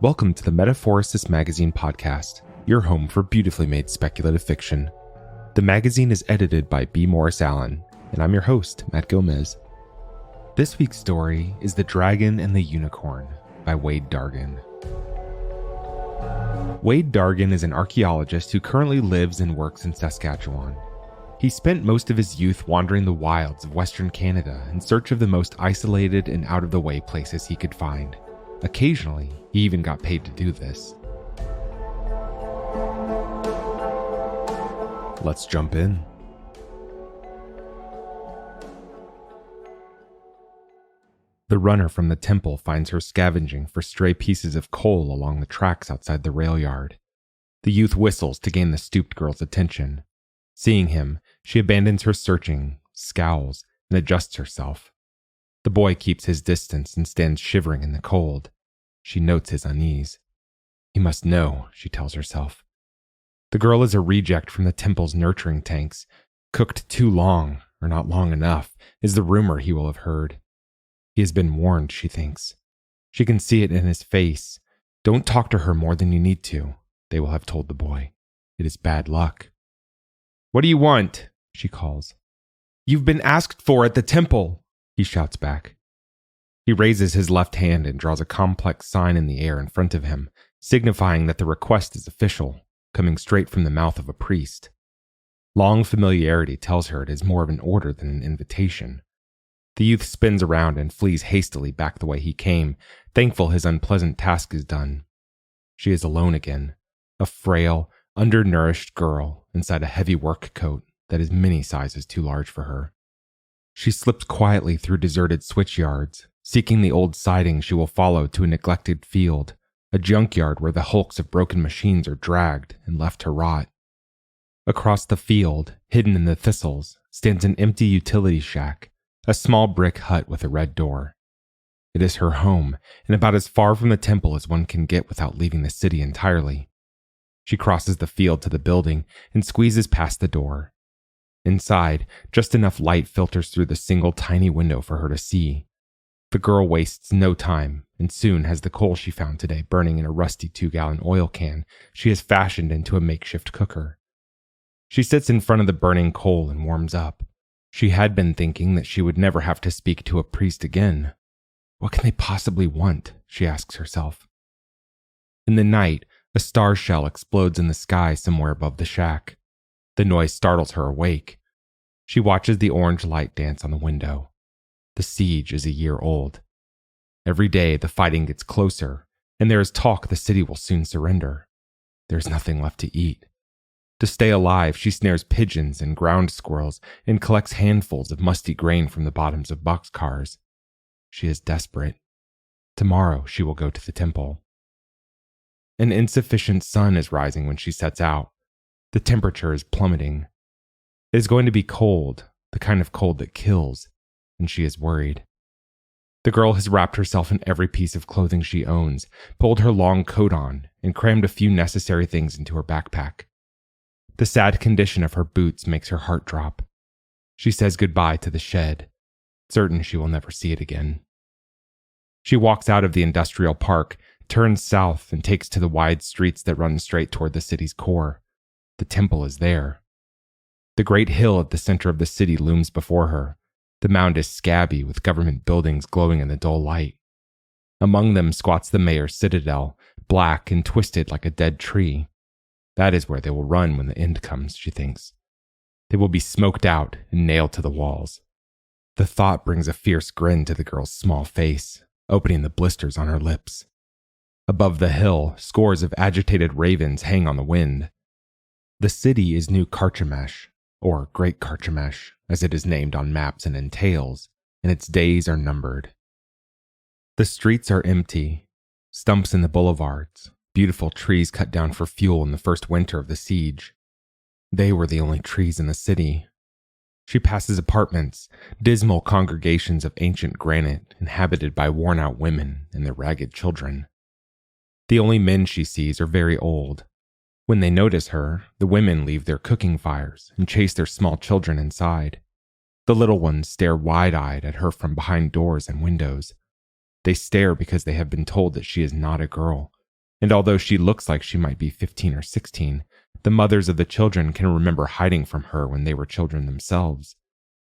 Welcome to the Metaphorosis magazine podcast, your home for beautifully made speculative fiction. The magazine is edited by B. Morris Allen, and I'm your host, Matt Gomez. This week's story is The Dragon and the Unicorn by Wade Dargin. Wade Dargin is an archaeologist who currently lives and works in Saskatchewan. He spent most of his youth wandering the wilds of Western Canada in search of the most isolated and out-of-the-way places he could find. Occasionally, he even got paid to do this. Let's jump in. The runner from the temple finds her scavenging for stray pieces of coal along the tracks outside the rail yard. The youth whistles to gain the stooped girl's attention. Seeing him, she abandons her searching, scowls, and adjusts herself. The boy keeps his distance and stands shivering in the cold. She notes his unease. He must know, she tells herself. The girl is a reject from the temple's nurturing tanks. Cooked too long, or not long enough, is the rumor he will have heard. He has been warned, she thinks. She can see it in his face. Don't talk to her more than you need to, they will have told the boy. It is bad luck. What do you want? She calls. You've been asked for at the temple, he shouts back. He raises his left hand and draws a complex sign in the air in front of him, signifying that the request is official, coming straight from the mouth of a priest. Long familiarity tells her it is more of an order than an invitation. The youth spins around and flees hastily back the way he came, thankful his unpleasant task is done. She is alone again, a frail, undernourished girl inside a heavy work coat that is many sizes too large for her. She slips quietly through deserted switch yards, seeking the old siding she will follow to a neglected field, a junkyard where the hulks of broken machines are dragged and left to rot. Across the field, hidden in the thistles, stands an empty utility shack, a small brick hut with a red door. It is her home, and about as far from the temple as one can get without leaving the city entirely. She crosses the field to the building and squeezes past the door. Inside, just enough light filters through the single tiny window for her to see. The girl wastes no time and soon has the coal she found today burning in a rusty 2-gallon oil can she has fashioned into a makeshift cooker. She sits in front of the burning coal and warms up. She had been thinking that she would never have to speak to a priest again. What can they possibly want? She asks herself. In the night, a star shell explodes in the sky somewhere above the shack. The noise startles her awake. She watches the orange light dance on the window. The siege is a year old. Every day the fighting gets closer, and there is talk the city will soon surrender. There is nothing left to eat. To stay alive, she snares pigeons and ground squirrels and collects handfuls of musty grain from the bottoms of boxcars. She is desperate. Tomorrow she will go to the temple. An insufficient sun is rising when she sets out. The temperature is plummeting. It is going to be cold, the kind of cold that kills, and she is worried. The girl has wrapped herself in every piece of clothing she owns, pulled her long coat on, and crammed a few necessary things into her backpack. The sad condition of her boots makes her heart drop. She says goodbye to the shed, certain she will never see it again. She walks out of the industrial park, turns south, and takes to the wide streets that run straight toward the city's core. The temple is there. The great hill at the center of the city looms before her. The mound is scabby with government buildings glowing in the dull light. Among them squats the mayor's citadel, black and twisted like a dead tree. That is where they will run when the end comes, she thinks. They will be smoked out and nailed to the walls. The thought brings a fierce grin to the girl's small face, opening the blisters on her lips. Above the hill, scores of agitated ravens hang on the wind. The city is New Carchemish, or Great Carchemish, as it is named on maps and in tales, and its days are numbered. The streets are empty, stumps in the boulevards, beautiful trees cut down for fuel in the first winter of the siege. They were the only trees in the city. She passes apartments, dismal congregations of ancient granite inhabited by worn-out women and their ragged children. The only men she sees are very old. When they notice her, the women leave their cooking fires and chase their small children inside. The little ones stare wide-eyed at her from behind doors and windows. They stare because they have been told that she is not a girl, And although she looks like she might be 15 or 16, the mothers of the children can remember hiding from her when they were children themselves,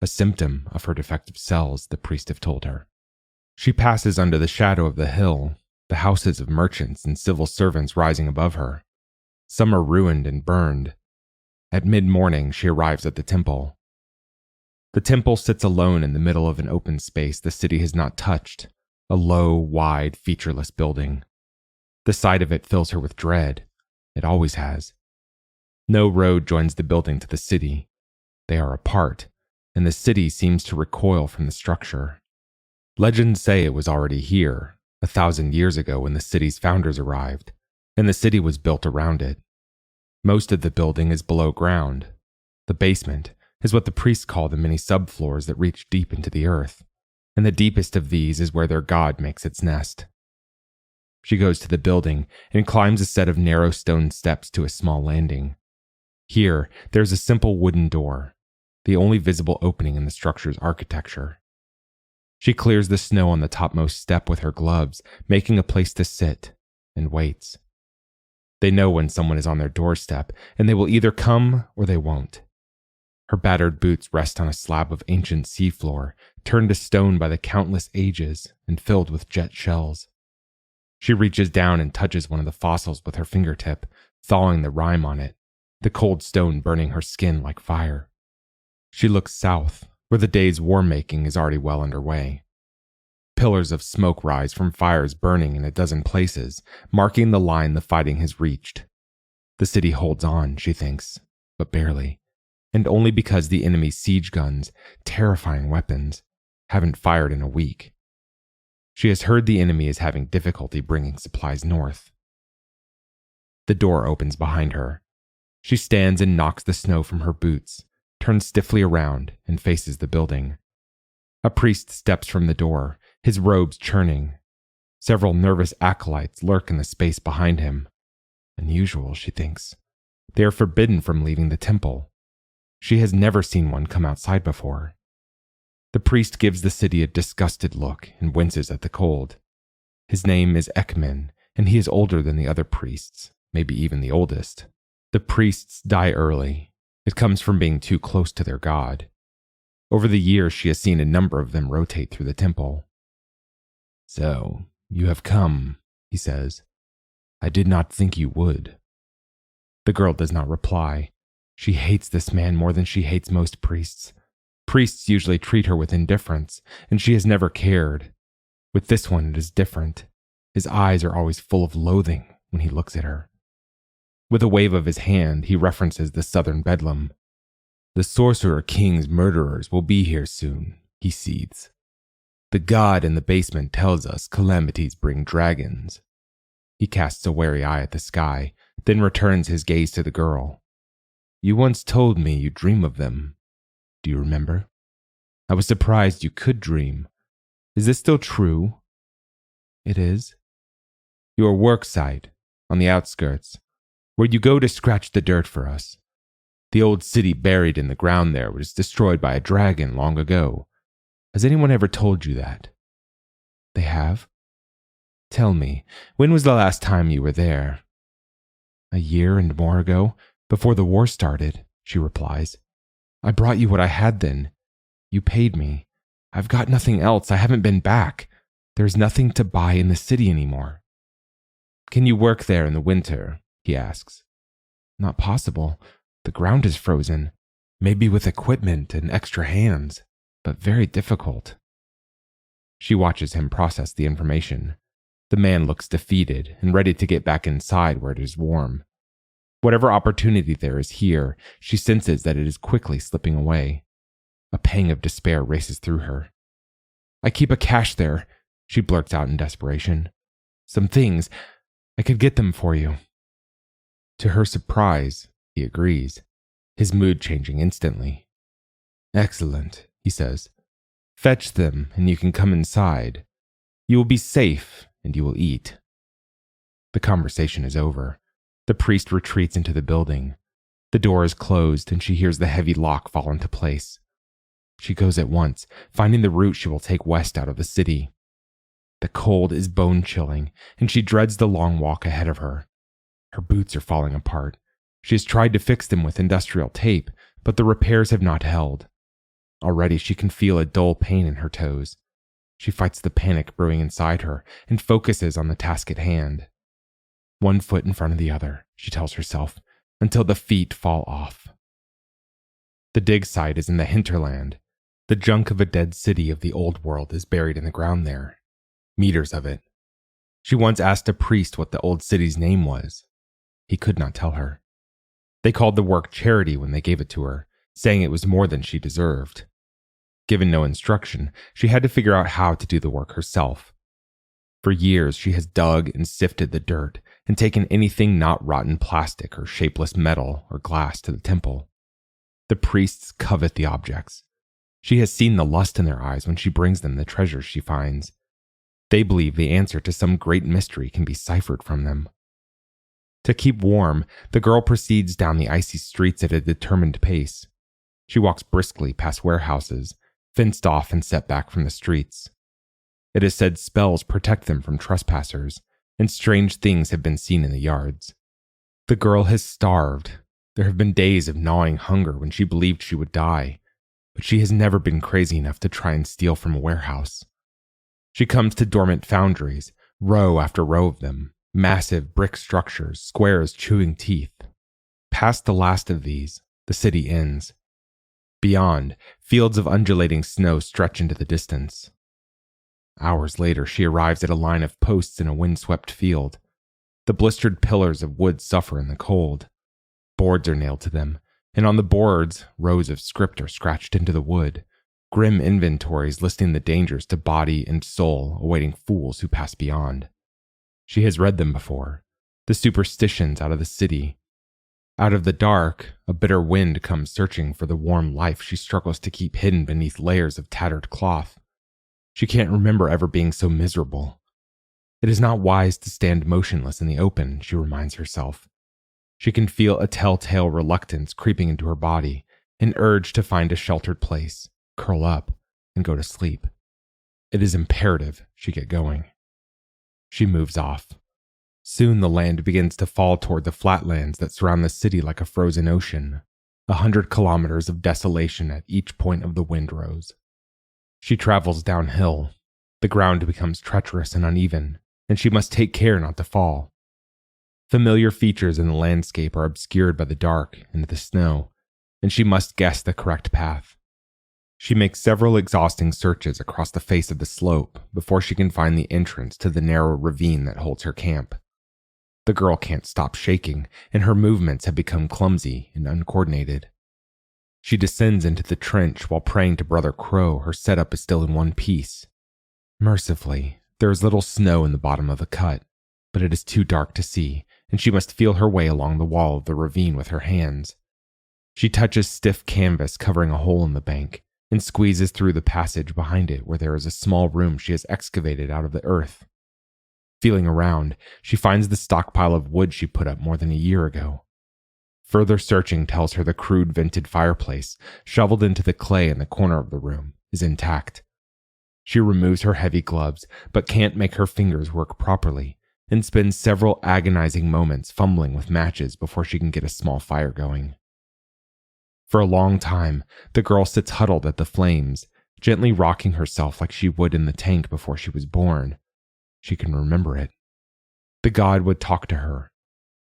a symptom of her defective cells, the priest have told her. She passes under the shadow of the hill, the houses of merchants and civil servants rising above her. Some are ruined and burned. At mid-morning, she arrives at the temple. The temple sits alone in the middle of an open space the city has not touched, a low, wide, featureless building. The sight of it fills her with dread. It always has. No road joins the building to the city. They are apart, and the city seems to recoil from the structure. Legends say it was already here, 1,000 years ago when the city's founders arrived, and the city was built around it. Most of the building is below ground. The basement is what the priests call the many subfloors that reach deep into the earth, and the deepest of these is where their god makes its nest. She goes to the building and climbs a set of narrow stone steps to a small landing. Here, there's a simple wooden door, the only visible opening in the structure's architecture. She clears the snow on the topmost step with her gloves, making a place to sit, and waits. They know when someone is on their doorstep, and they will either come or they won't. Her battered boots rest on a slab of ancient seafloor, turned to stone by the countless ages and filled with jet shells. She reaches down and touches one of the fossils with her fingertip, thawing the rime on it, the cold stone burning her skin like fire. She looks south, where the day's war-making is already well underway. Pillars of smoke rise from fires burning in a dozen places, marking the line the fighting has reached. The city holds on, she thinks, but barely, and only because the enemy's siege guns, terrifying weapons, haven't fired in a week. She has heard the enemy is having difficulty bringing supplies north. The door opens behind her. She stands and knocks the snow from her boots, turns stiffly around, and faces the building. A priest steps from the door, his robes churning. Several nervous acolytes lurk in the space behind him. Unusual, she thinks. They are forbidden from leaving the temple. She has never seen one come outside before. The priest gives the city a disgusted look and winces at the cold. His name is Ekman, and he is older than the other priests, maybe even the oldest. The priests die early. It comes from being too close to their god. Over the years, she has seen a number of them rotate through the temple. "So, you have come," he says. "I did not think you would." The girl does not reply. She hates this man more than she hates most priests. Priests usually treat her with indifference, and she has never cared. With this one, it is different. His eyes are always full of loathing when he looks at her. With a wave of his hand, he references the southern bedlam. "The Sorcerer King's murderers will be here soon," he seethes. "The god in the basement tells us calamities bring dragons." He casts a wary eye at the sky, then returns his gaze to the girl. "You once told me you dream of them. Do you remember? I was surprised you could dream. Is this still true?" "It is." "Your work site, on the outskirts, where you go to scratch the dirt for us. The old city buried in the ground there was destroyed by a dragon long ago. Has anyone ever told you that?" "They have." "Tell me, when was the last time you were there?" "A year and more ago, before the war started," she replies. "I brought you what I had then. You paid me. I've got nothing else. I haven't been back. There's nothing to buy in the city anymore." "Can you work there in the winter?" he asks. "Not possible. The ground is frozen. Maybe with equipment and extra hands, but very difficult." She watches him process the information. The man looks defeated and ready to get back inside where it is warm. Whatever opportunity there is here, she senses that it is quickly slipping away. A pang of despair races through her. "I keep a cache there," she blurts out in desperation. "Some things. I could get them for you." To her surprise, he agrees, his mood changing instantly. "Excellent," he says. "Fetch them and you can come inside. You will be safe and you will eat." The conversation is over. The priest retreats into the building. The door is closed and she hears the heavy lock fall into place. She goes at once, finding the route she will take west out of the city. The cold is bone-chilling, and she dreads the long walk ahead of her. Her boots are falling apart. She has tried to fix them with industrial tape, but the repairs have not held. Already she can feel a dull pain in her toes. She fights the panic brewing inside her and focuses on the task at hand. One foot in front of the other, she tells herself, until the feet fall off. The dig site is in the hinterland. The junk of a dead city of the old world is buried in the ground there. Meters of it. She once asked a priest what the old city's name was. He could not tell her. They called the work charity when they gave it to her, saying it was more than she deserved. Given no instruction, she had to figure out how to do the work herself. For years, she has dug and sifted the dirt and taken anything not rotten plastic or shapeless metal or glass to the temple. The priests covet the objects. She has seen the lust in their eyes when she brings them the treasures she finds. They believe the answer to some great mystery can be ciphered from them. To keep warm, the girl proceeds down the icy streets at a determined pace. She walks briskly past warehouses, fenced off and set back from the streets. It is said spells protect them from trespassers, and strange things have been seen in the yards. The girl has starved. There have been days of gnawing hunger when she believed she would die, but she has never been crazy enough to try and steal from a warehouse. She comes to dormant foundries, row after row of them, massive brick structures, square as chewing teeth. Past the last of these, the city ends. Beyond, fields of undulating snow stretch into the distance. Hours later, she arrives at a line of posts in a windswept field. The blistered pillars of wood suffer in the cold. Boards are nailed to them, and on the boards, rows of script are scratched into the wood, grim inventories listing the dangers to body and soul awaiting fools who pass beyond. She has read them before, the superstitions out of the city. Out of the dark, a bitter wind comes searching for the warm life she struggles to keep hidden beneath layers of tattered cloth. She can't remember ever being so miserable. It is not wise to stand motionless in the open, she reminds herself. She can feel a telltale reluctance creeping into her body, an urge to find a sheltered place, curl up, and go to sleep. It is imperative she get going. She moves off. Soon the land begins to fall toward the flatlands that surround the city like a frozen ocean, 100 kilometers of desolation at each point of the windrows. She travels downhill. The ground becomes treacherous and uneven, and she must take care not to fall. Familiar features in the landscape are obscured by the dark and the snow, and she must guess the correct path. She makes several exhausting searches across the face of the slope before she can find the entrance to the narrow ravine that holds her camp. The girl can't stop shaking, and her movements have become clumsy and uncoordinated. She descends into the trench while praying to Brother Crow her setup is still in one piece. Mercifully, there is little snow in the bottom of the cut, but it is too dark to see, and she must feel her way along the wall of the ravine with her hands. She touches stiff canvas covering a hole in the bank, and squeezes through the passage behind it where there is a small room she has excavated out of the earth. Feeling around, she finds the stockpile of wood she put up more than a year ago. Further searching tells her the crude vented fireplace, shoveled into the clay in the corner of the room, is intact. She removes her heavy gloves, but can't make her fingers work properly, and spends several agonizing moments fumbling with matches before she can get a small fire going. For a long time, the girl sits huddled at the flames, gently rocking herself like she would in the tank before she was born. She can remember it. The god would talk to her.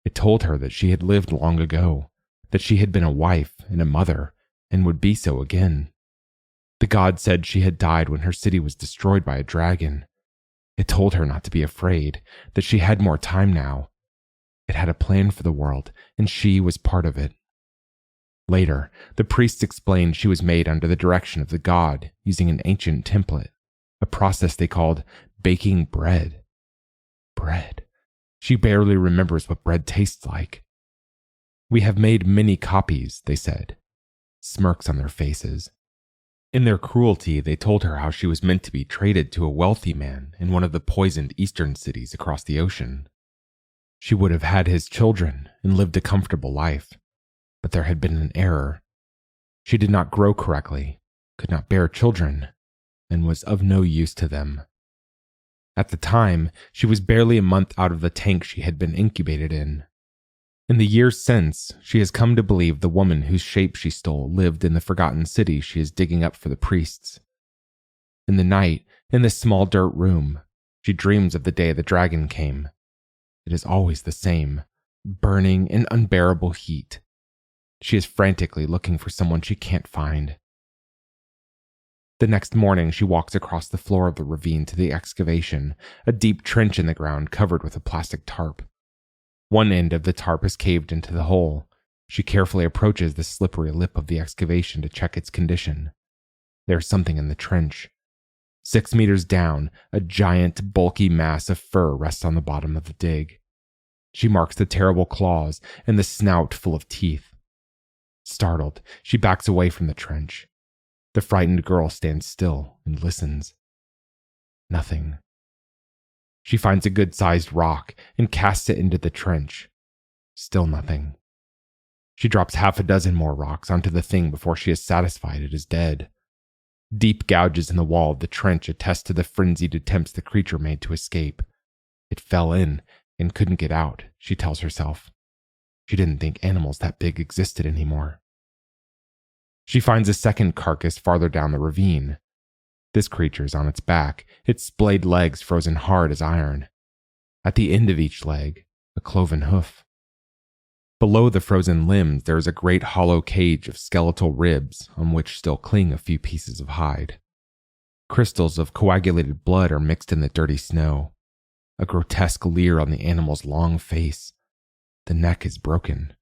It told her that she had lived long ago, that she had been a wife and a mother, and would be so again. The god said she had died when her city was destroyed by a dragon. It told her not to be afraid, that she had more time now. It had a plan for the world, and she was part of it. Later, the priests explained she was made under the direction of the god using an ancient template, a process they called baking bread. Bread. She barely remembers what bread tastes like. We have made many copies, they said, smirks on their faces. In their cruelty, they told her how she was meant to be traded to a wealthy man in one of the poisoned eastern cities across the ocean. She would have had his children and lived a comfortable life, but there had been an error. She did not grow correctly, could not bear children, and was of no use to them. At the time, she was barely a month out of the tank she had been incubated in. In the years since, she has come to believe the woman whose shape she stole lived in the forgotten city she is digging up for the priests. In the night, in this small dirt room, she dreams of the day the dragon came. It is always the same, burning in unbearable heat. She is frantically looking for someone she can't find. The next morning, she walks across the floor of the ravine to the excavation, a deep trench in the ground covered with a plastic tarp. One end of the tarp is caved into the hole. She carefully approaches the slippery lip of the excavation to check its condition. There is something in the trench. 6 meters down, a giant, bulky mass of fur rests on the bottom of the dig. She marks the terrible claws and the snout full of teeth. Startled, she backs away from the trench. The frightened girl stands still and listens. Nothing. She finds a good-sized rock and casts it into the trench. Still nothing. She drops 6 more rocks onto the thing before she is satisfied it is dead. Deep gouges in the wall of the trench attest to the frenzied attempts the creature made to escape. It fell in and couldn't get out, she tells herself. She didn't think animals that big existed anymore. She finds a second carcass farther down the ravine. This creature is on its back, its splayed legs frozen hard as iron. At the end of each leg, a cloven hoof. Below the frozen limbs, there is a great hollow cage of skeletal ribs on which still cling a few pieces of hide. Crystals of coagulated blood are mixed in the dirty snow. A grotesque leer on the animal's long face. The neck is broken.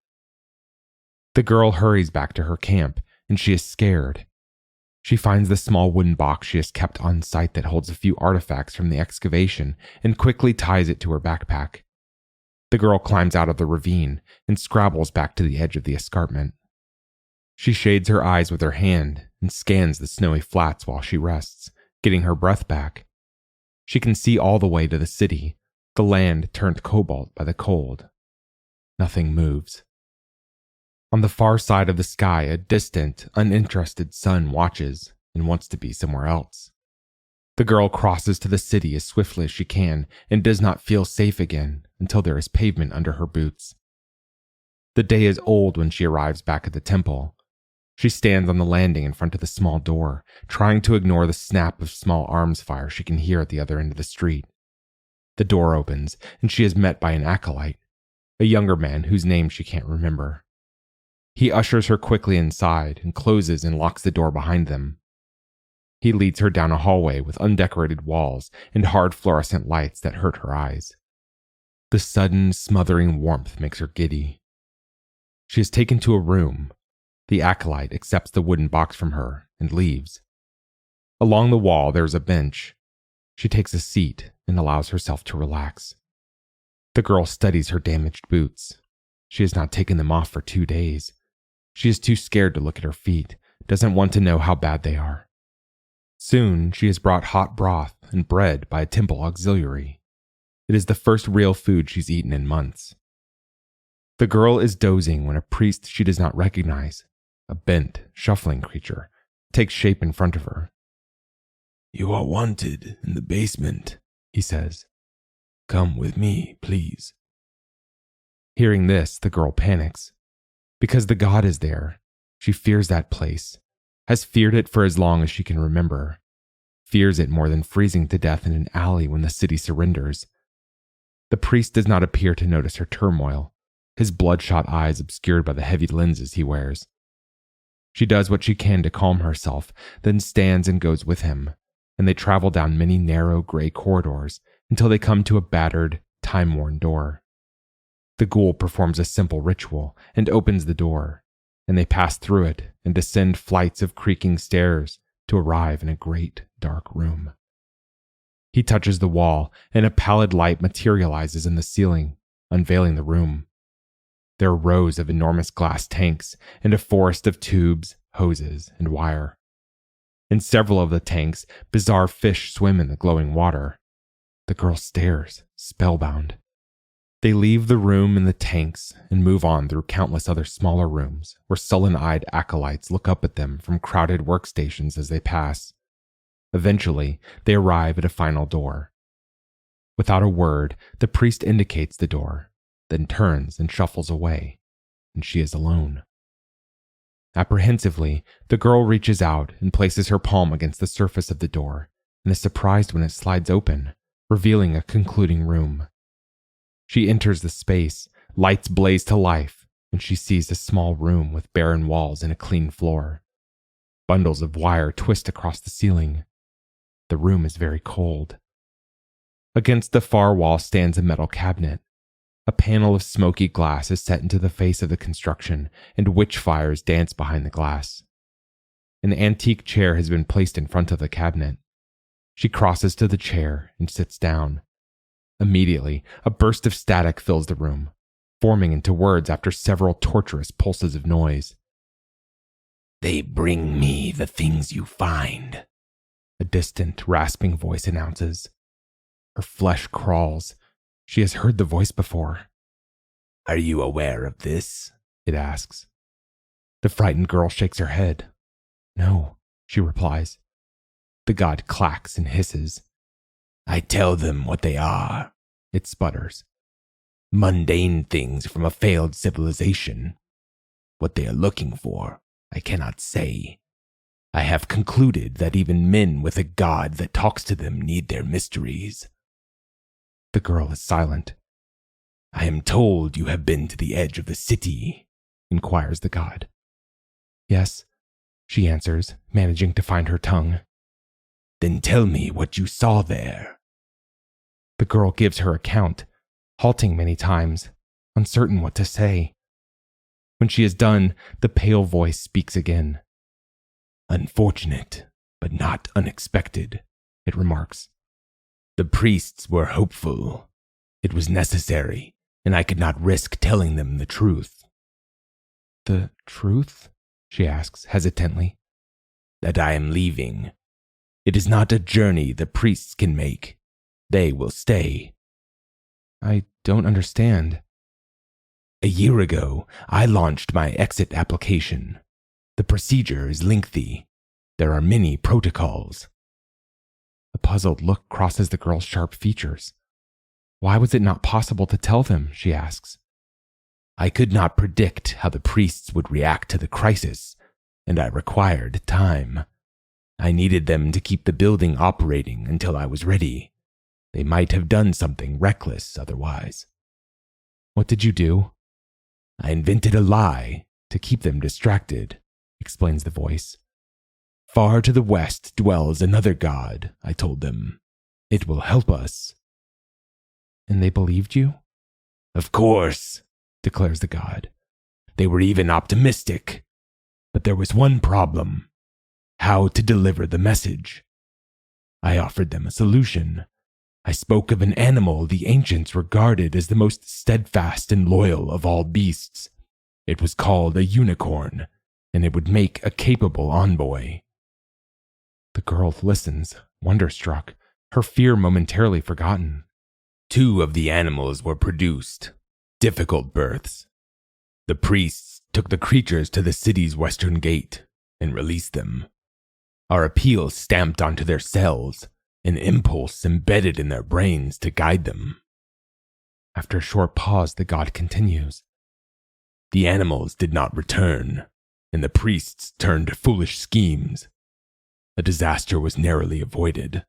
The girl hurries back to her camp, and she is scared. She finds the small wooden box she has kept on site that holds a few artifacts from the excavation and quickly ties it to her backpack. The girl climbs out of the ravine and scrabbles back to the edge of the escarpment. She shades her eyes with her hand and scans the snowy flats while she rests, getting her breath back. She can see all the way to the city, the land turned cobalt by the cold. Nothing moves. On the far side of the sky, a distant, uninterested sun watches and wants to be somewhere else. The girl crosses to the city as swiftly as she can and does not feel safe again until there is pavement under her boots. The day is old when she arrives back at the temple. She stands on the landing in front of the small door, trying to ignore the snap of small arms fire she can hear at the other end of the street. The door opens, and she is met by an acolyte, a younger man whose name she can't remember. He ushers her quickly inside and closes and locks the door behind them. He leads her down a hallway with undecorated walls and hard fluorescent lights that hurt her eyes. The sudden, smothering warmth makes her giddy. She is taken to a room. The acolyte accepts the wooden box from her and leaves. Along the wall there is a bench. She takes a seat and allows herself to relax. The girl studies her damaged boots. She has not taken them off for 2 days. She is too scared to look at her feet, doesn't want to know how bad they are. Soon she is brought hot broth and bread by a temple auxiliary. It is the first real food she's eaten in months. The girl is dozing when a priest she does not recognize, a bent, shuffling creature, takes shape in front of her. "You are wanted in the basement," he says. "Come with me, please." Hearing this, the girl panics. Because the god is there, she fears that place, has feared it for as long as she can remember, fears it more than freezing to death in an alley when the city surrenders. The priest does not appear to notice her turmoil, his bloodshot eyes obscured by the heavy lenses he wears. She does what she can to calm herself, then stands and goes with him, and they travel down many narrow gray corridors until they come to a battered, time-worn door. The ghoul performs a simple ritual and opens the door, and they pass through it and descend flights of creaking stairs to arrive in a great, dark room. He touches the wall, and a pallid light materializes in the ceiling, unveiling the room. There are rows of enormous glass tanks and a forest of tubes, hoses, and wire. In several of the tanks, bizarre fish swim in the glowing water. The girl stares, spellbound. They leave the room and the tanks and move on through countless other smaller rooms where sullen-eyed acolytes look up at them from crowded workstations as they pass. Eventually, they arrive at a final door. Without a word, the priest indicates the door, then turns and shuffles away, and she is alone. Apprehensively, the girl reaches out and places her palm against the surface of the door and is surprised when it slides open, revealing a concluding room. She enters the space, lights blaze to life, and she sees a small room with barren walls and a clean floor. Bundles of wire twist across the ceiling. The room is very cold. Against the far wall stands a metal cabinet. A panel of smoky glass is set into the face of the construction, and witch fires dance behind the glass. An antique chair has been placed in front of the cabinet. She crosses to the chair and sits down. Immediately, a burst of static fills the room, forming into words after several torturous pulses of noise. "They bring me the things you find," a distant, rasping voice announces. Her flesh crawls. She has heard the voice before. "Are you aware of this?" it asks. The frightened girl shakes her head. "No," she replies. The god clacks and hisses. "I tell them what they are," it sputters. "Mundane things from a failed civilization. What they are looking for, I cannot say. I have concluded that even men with a god that talks to them need their mysteries." The girl is silent. "I am told you have been to the edge of the city," inquires the god. "Yes," she answers, managing to find her tongue. "Then tell me what you saw there." The girl gives her account, halting many times, uncertain what to say. When she is done, the pale voice speaks again. "Unfortunate, but not unexpected," it remarks. "The priests were hopeful. It was necessary, and I could not risk telling them the truth." "The truth?" she asks hesitantly. "That I am leaving. It is not a journey the priests can make. They will stay." "I don't understand." "A year ago, I launched my exit application. The procedure is lengthy. There are many protocols." A puzzled look crosses the girl's sharp features. Why was it not possible to tell them, she asks. "I could not predict how the priests would react to the crisis, and I required time. I needed them to keep the building operating until I was ready. They might have done something reckless otherwise." "What did you do?" "I invented a lie to keep them distracted," explains the voice. "Far to the west dwells another god," I told them. "It will help us." "And they believed you?" "Of course," declares the god. "They were even optimistic. But there was one problem: how to deliver the message. I offered them a solution. I spoke of an animal the ancients regarded as the most steadfast and loyal of all beasts. It was called a unicorn, and it would make a capable envoy." The girl listens, wonderstruck, her fear momentarily forgotten. 2 of the animals were produced, difficult births. The priests took the creatures to the city's western gate and released them. Our appeal stamped onto their cells, an impulse embedded in their brains to guide them. After a short pause, the god continues. The animals did not return, and the priests turned to foolish schemes. A disaster was narrowly avoided.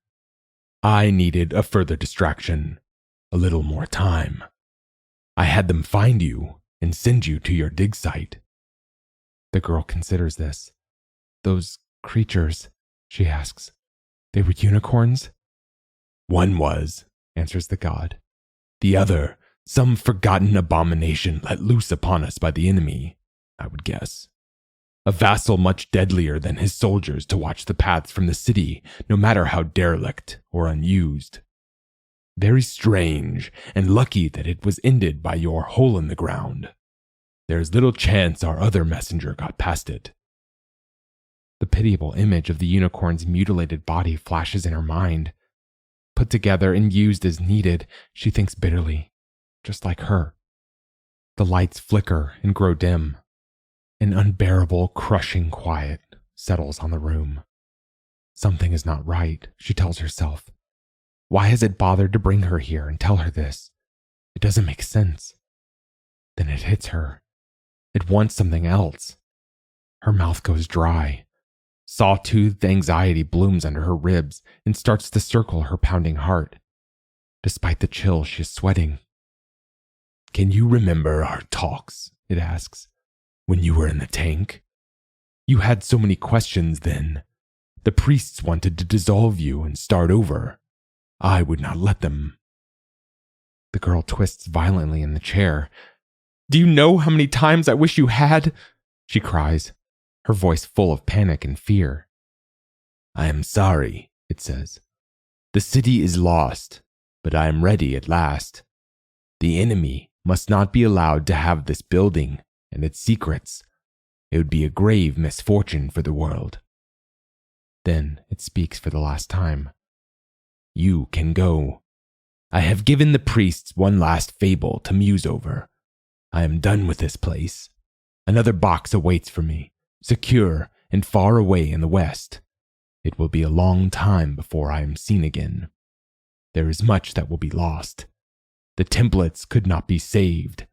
I needed a further distraction, a little more time. I had them find you and send you to your dig site. The girl considers this. "Those creatures," she asks, "they were unicorns?" "One was," answers the god. "The other, some forgotten abomination let loose upon us by the enemy, I would guess. A vassal much deadlier than his soldiers to watch the paths from the city, no matter how derelict or unused. Very strange, and lucky that it was ended by your hole in the ground. There is little chance our other messenger got past it." The pitiable image of the unicorn's mutilated body flashes in her mind. Put together and used as needed, she thinks bitterly, just like her. The lights flicker and grow dim. An unbearable, crushing quiet settles on the room. Something is not right, she tells herself. Why has it bothered to bring her here and tell her this? It doesn't make sense. Then it hits her. It wants something else. Her mouth goes dry. Saw-toothed anxiety blooms under her ribs and starts to circle her pounding heart. Despite the chill, she is sweating. Can you remember our talks, it asks, when you were in the tank? You had so many questions then. The priests wanted to dissolve you and start over. I would not let them. The girl twists violently in the chair. Do you know how many times I wish you had? She cries, her voice full of panic and fear. I am sorry, it says. The city is lost, but I am ready at last. The enemy must not be allowed to have this building and its secrets. It would be a grave misfortune for the world. Then it speaks for the last time. You can go. I have given the priests one last fable to muse over. I am done with this place. Another box awaits for me, secure and far away in the west. It will be a long time before I am seen again. There is much that will be lost. The templates could not be saved.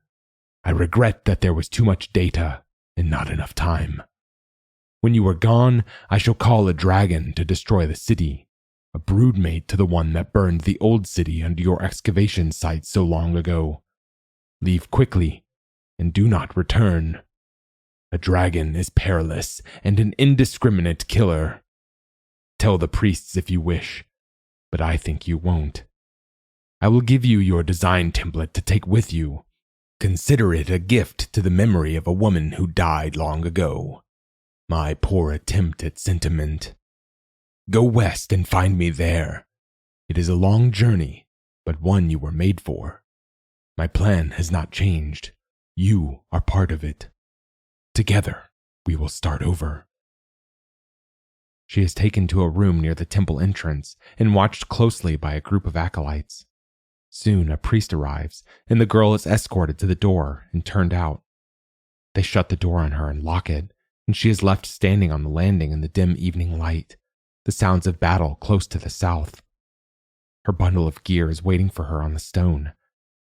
I regret that there was too much data and not enough time. When you are gone, I shall call a dragon to destroy the city, a broodmate to the one that burned the old city under your excavation site so long ago. Leave quickly and do not return. A dragon is perilous and an indiscriminate killer. Tell the priests if you wish, but I think you won't. I will give you your design template to take with you. Consider it a gift to the memory of a woman who died long ago. My poor attempt at sentiment. Go west and find me there. It is a long journey, but one you were made for. My plan has not changed. You are part of it. Together, we will start over. She is taken to a room near the temple entrance and watched closely by a group of acolytes. Soon a priest arrives, and the girl is escorted to the door and turned out. They shut the door on her and lock it, and she is left standing on the landing in the dim evening light, the sounds of battle close to the south. Her bundle of gear is waiting for her on the stone.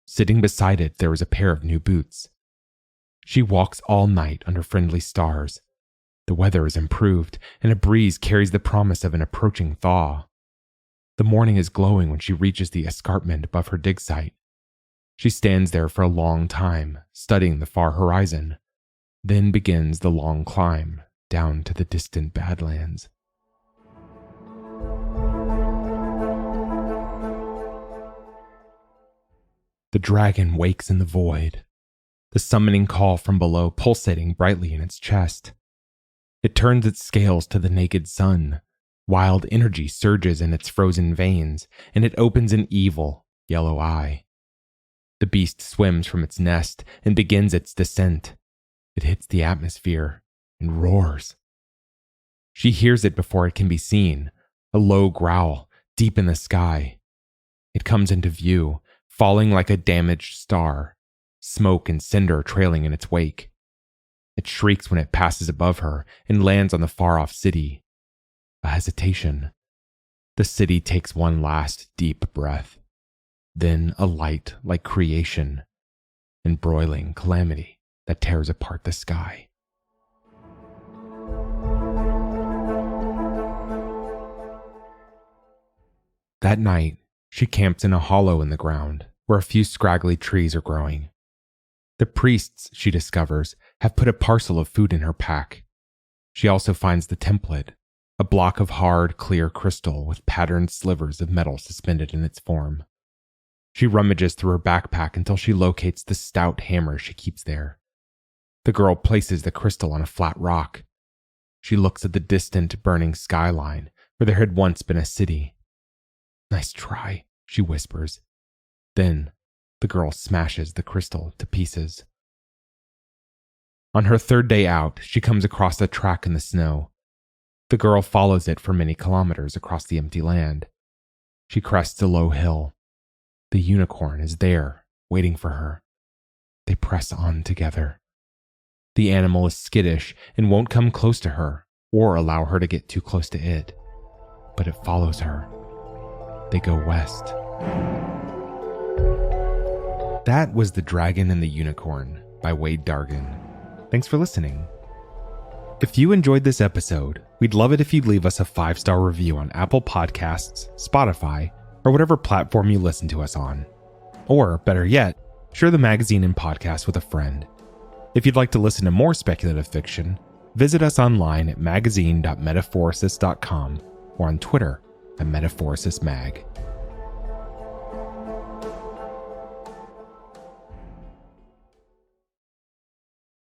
Sitting beside it, there is a pair of new boots. She walks all night under friendly stars. The weather is improved, and a breeze carries the promise of an approaching thaw. The morning is glowing when she reaches the escarpment above her dig site. She stands there for a long time, studying the far horizon. Then begins the long climb down to the distant Badlands. The dragon wakes in the void, the summoning call from below pulsating brightly in its chest. It turns its scales to the naked sun. Wild energy surges in its frozen veins, and it opens an evil, yellow eye. The beast swims from its nest and begins its descent. It hits the atmosphere and roars. She hears it before it can be seen, a low growl deep in the sky. It comes into view, falling like a damaged star, smoke and cinder trailing in its wake. It shrieks when it passes above her and lands on the far-off city. A hesitation. The city takes one last deep breath. Then a light like creation, and broiling calamity that tears apart the sky. That night, she camps in a hollow in the ground where a few scraggly trees are growing. The priests, she discovers, have put a parcel of food in her pack. She also finds the template, a block of hard, clear crystal with patterned slivers of metal suspended in its form. She rummages through her backpack until she locates the stout hammer she keeps there. The girl places the crystal on a flat rock. She looks at the distant, burning skyline where there had once been a city. Nice try, she whispers. Then, the girl smashes the crystal to pieces. On her third day out, she comes across a track in the snow. The girl follows it for many kilometers across the empty land. She crests a low hill. The unicorn is there, waiting for her. They press on together. The animal is skittish and won't come close to her or allow her to get too close to it, but it follows her. they go west. That was The Dragon and the Unicorn by Wade Dargin. Thanks for listening. If you enjoyed this episode, we'd love it if you'd leave us a 5-star review on Apple Podcasts, Spotify, or whatever platform you listen to us on. Or, better yet, share the magazine and podcast with a friend. If you'd like to listen to more speculative fiction, visit us online at magazine.metaphorosis.com or on Twitter at MetaphorisisMag.